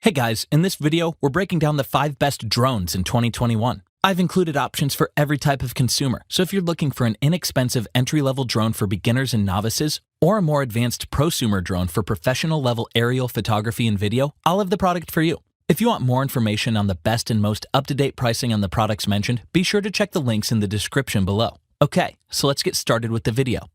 Hey guys, in this video, we're breaking down the 5 best drones in 2021. I've included options for every type of consumer, so if you're looking for an inexpensive entry-level drone for beginners and novices, or a more advanced prosumer drone for professional-level aerial photography and video, I'll have the product for you. If you want more information on the best and most up-to-date pricing on the products mentioned, be sure to check the links in the description below. Okay, so let's get started with the video.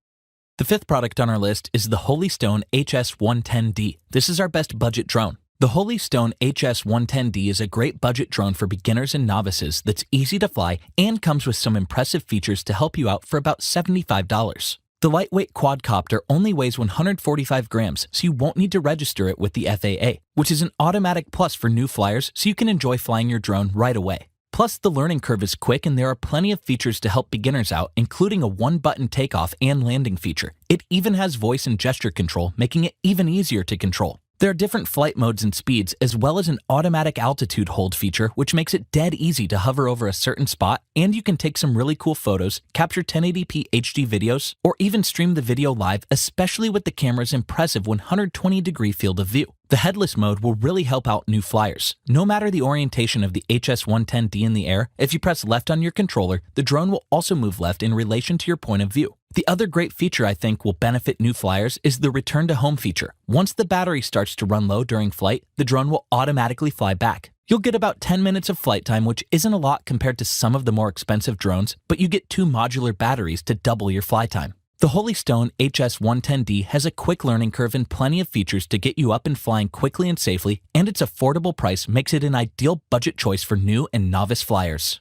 The 5th product on our list is the Holystone HS-110D. This is our best budget drone. The Holystone HS-110D is a great budget drone for beginners and novices that's easy to fly and comes with some impressive features to help you out for about $75. The lightweight quadcopter only weighs 145 grams, so you won't need to register it with the FAA, which is an automatic plus for new flyers so you can enjoy flying your drone right away. Plus, the learning curve is quick and there are plenty of features to help beginners out, including a one-button takeoff and landing feature. It even has voice and gesture control, making it even easier to control. There are different flight modes and speeds, as well as an automatic altitude hold feature, which makes it dead easy to hover over a certain spot, and you can take some really cool photos, capture 1080p HD videos, or even stream the video live, especially with the camera's impressive 120-degree field of view. The headless mode will really help out new flyers. No matter the orientation of the HS-110D in the air, if you press left on your controller, the drone will also move left in relation to your point of view. The other great feature I think will benefit new flyers is the return to home feature. Once the battery starts to run low during flight, the drone will automatically fly back. You'll get about 10 minutes of flight time, which isn't a lot compared to some of the more expensive drones, but you get 2 modular batteries to double your fly time. The Holystone HS-110D has a quick learning curve and plenty of features to get you up and flying quickly and safely, and its affordable price makes it an ideal budget choice for new and novice flyers.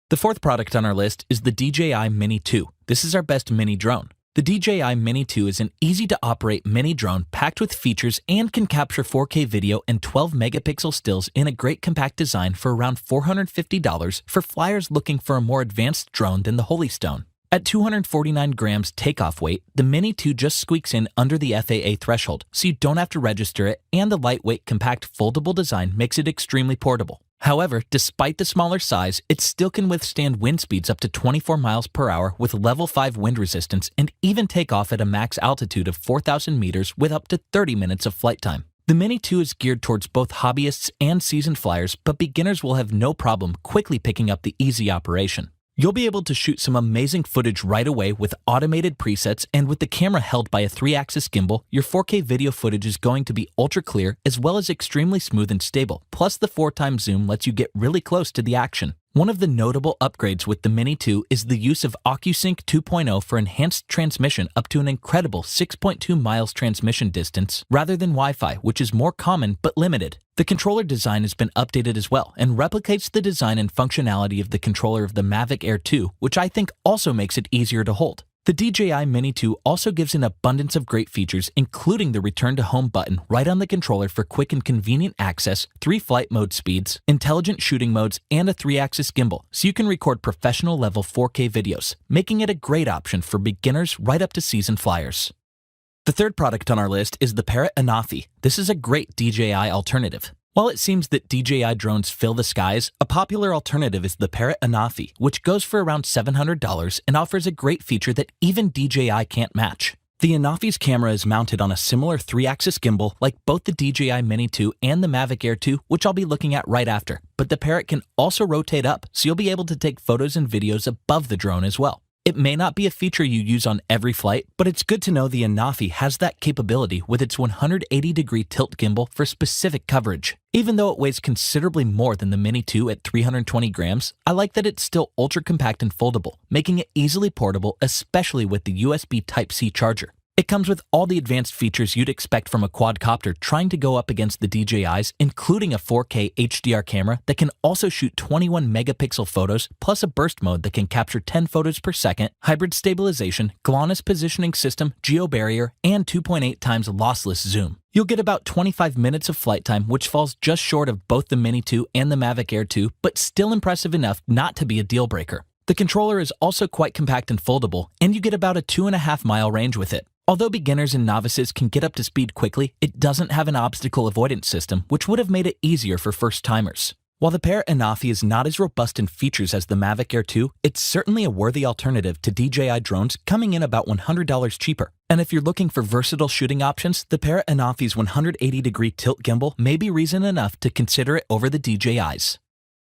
The 4th product on our list is the DJI Mini 2. This is our best mini drone. The DJI Mini 2 is an easy-to-operate mini drone packed with features and can capture 4K video and 12-megapixel stills in a great compact design for around $450 for flyers looking for a more advanced drone than the Holystone. At 249 grams takeoff weight, the Mini 2 just squeaks in under the FAA threshold, so you don't have to register it, and the lightweight, compact, foldable design makes it extremely portable. However, despite the smaller size, it still can withstand wind speeds up to 24 miles per hour with level 5 wind resistance and even take off at a max altitude of 4,000 meters with up to 30 minutes of flight time. The Mini 2 is geared towards both hobbyists and seasoned flyers, but beginners will have no problem quickly picking up the easy operation. You'll be able to shoot some amazing footage right away with automated presets, and with the camera held by a 3-axis gimbal, your 4K video footage is going to be ultra clear as well as extremely smooth and stable, plus the 4x zoom lets you get really close to the action. One of the notable upgrades with the Mini 2 is the use of OcuSync 2.0 for enhanced transmission up to an incredible 6.2 miles transmission distance rather than Wi-Fi, which is more common but limited. The controller design has been updated as well and replicates the design and functionality of the controller of the Mavic Air 2, which I think also makes it easier to hold. The DJI Mini 2 also gives an abundance of great features, including the return to home button right on the controller for quick and convenient access, 3 flight mode speeds, intelligent shooting modes, and a 3-axis gimbal, so you can record professional level 4K videos, making it a great option for beginners right up to seasoned flyers. The 3rd product on our list is the Parrot Anafi. This is a great DJI alternative. While it seems that DJI drones fill the skies, a popular alternative is the Parrot Anafi, which goes for around $700 and offers a great feature that even DJI can't match. The Anafi's camera is mounted on a similar 3-axis gimbal like both the DJI Mini 2 and the Mavic Air 2, which I'll be looking at right after, but the Parrot can also rotate up, so you'll be able to take photos and videos above the drone as well. It may not be a feature you use on every flight, but it's good to know the Anafi has that capability with its 180-degree tilt gimbal for specific coverage. Even though it weighs considerably more than the Mini 2 at 320 grams, I like that it's still ultra-compact and foldable, making it easily portable, especially with the USB Type-C charger. It comes with all the advanced features you'd expect from a quadcopter trying to go up against the DJIs, including a 4K HDR camera that can also shoot 21-megapixel photos, plus a burst mode that can capture 10 photos per second, hybrid stabilization, GLONASS positioning system, geo-barrier, and 2.8 times lossless zoom. You'll get about 25 minutes of flight time, which falls just short of both the Mini 2 and the Mavic Air 2, but still impressive enough not to be a deal breaker. The controller is also quite compact and foldable, and you get about a 2.5-mile range with it. Although beginners and novices can get up to speed quickly, it doesn't have an obstacle avoidance system, which would have made it easier for first-timers. While the Parrot Anafi is not as robust in features as the Mavic Air 2, it's certainly a worthy alternative to DJI drones, coming in about $100 cheaper. And if you're looking for versatile shooting options, the Parrot Anafi's 180-degree tilt gimbal may be reason enough to consider it over the DJI's.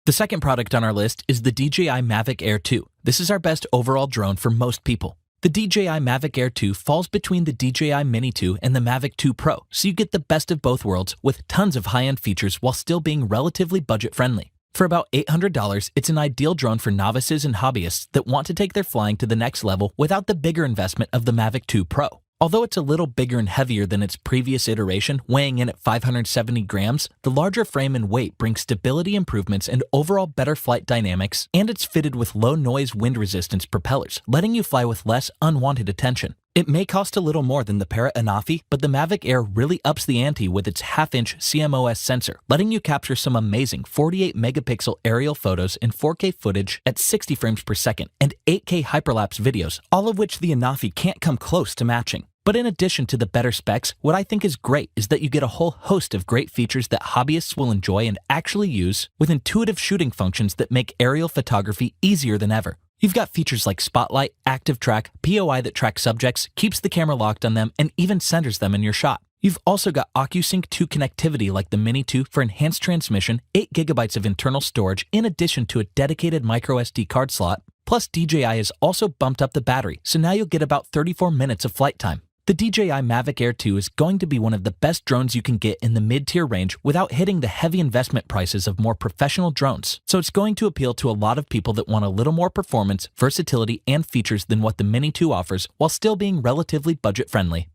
The second product on our list is the DJI Mavic Air 2. This is our best overall drone for most people. The DJI Mavic Air 2 falls between the DJI Mini 2 and the Mavic 2 Pro, so you get the best of both worlds with tons of high-end features while still being relatively budget-friendly. For about $800, it's an ideal drone for novices and hobbyists that want to take their flying to the next level without the bigger investment of the Mavic 2 Pro. Although it's a little bigger and heavier than its previous iteration, weighing in at 570 grams, the larger frame and weight brings stability improvements and overall better flight dynamics, and it's fitted with low-noise wind resistance propellers, letting you fly with less unwanted attention. It may cost a little more than the Parrot Anafi, but the Mavic Air really ups the ante with its half-inch CMOS sensor, letting you capture some amazing 48-megapixel aerial photos and 4K footage at 60 frames per second and 8K hyperlapse videos, all of which the Anafi can't come close to matching. But in addition to the better specs, what I think is great is that you get a whole host of great features that hobbyists will enjoy and actually use, with intuitive shooting functions that make aerial photography easier than ever. You've got features like Spotlight, Active Track, POI that tracks subjects, keeps the camera locked on them, and even centers them in your shot. You've also got OcuSync 2 connectivity like the Mini 2 for enhanced transmission, 8 GB of internal storage in addition to a dedicated microSD card slot, plus DJI has also bumped up the battery, so now you'll get about 34 minutes of flight time. The DJI Mavic Air 2 is going to be one of the best drones you can get in the mid-tier range without hitting the heavy investment prices of more professional drones, so it's going to appeal to a lot of people that want a little more performance, versatility, and features than what the Mini 2 offers while still being relatively budget-friendly.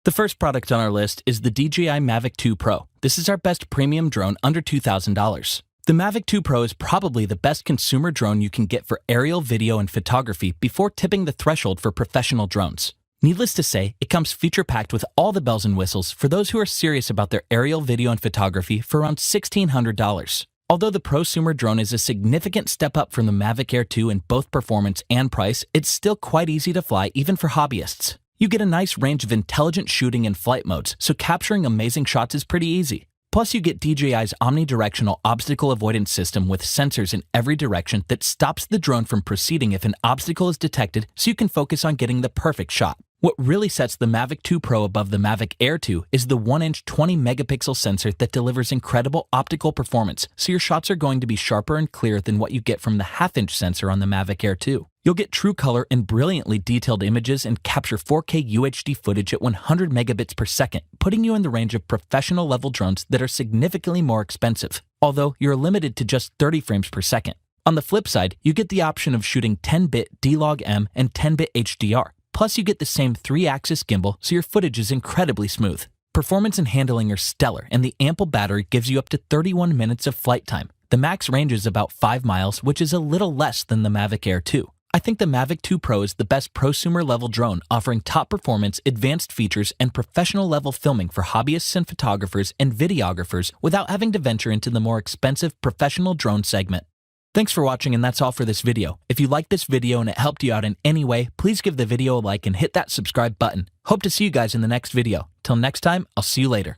The first product on our list is the DJI Mavic 2 Pro. This is our best premium drone under $2,000. The Mavic 2 Pro is probably the best consumer drone you can get for aerial video and photography before tipping the threshold for professional drones. Needless to say, it comes feature-packed with all the bells and whistles for those who are serious about their aerial video and photography for around $1,600. Although the prosumer drone is a significant step up from the Mavic Air 2 in both performance and price, it's still quite easy to fly even for hobbyists. You get a nice range of intelligent shooting and flight modes, so capturing amazing shots is pretty easy. Plus, you get DJI's omnidirectional obstacle avoidance system with sensors in every direction that stops the drone from proceeding if an obstacle is detected, so you can focus on getting the perfect shot. What really sets the Mavic 2 Pro above the Mavic Air 2 is the 1-inch 20-megapixel sensor that delivers incredible optical performance, so your shots are going to be sharper and clearer than what you get from the half-inch sensor on the Mavic Air 2. You'll get true color and brilliantly detailed images and capture 4K UHD footage at 100 megabits per second, putting you in the range of professional-level drones that are significantly more expensive, although you're limited to just 30 frames per second. On the flip side, you get the option of shooting 10-bit D-Log-M and 10-bit HDR. Plus, you get the same 3-axis gimbal, so your footage is incredibly smooth. Performance and handling are stellar, and the ample battery gives you up to 31 minutes of flight time. The max range is about 5 miles, which is a little less than the Mavic Air 2. I think the Mavic 2 Pro is the best prosumer-level drone, offering top performance, advanced features, and professional-level filming for hobbyists and photographers and videographers without having to venture into the more expensive professional drone segment. Thanks for watching, and that's all for this video. If you liked this video and it helped you out in any way, please give the video a like and hit that subscribe button. Hope to see you guys in the next video. Till next time, I'll see you later.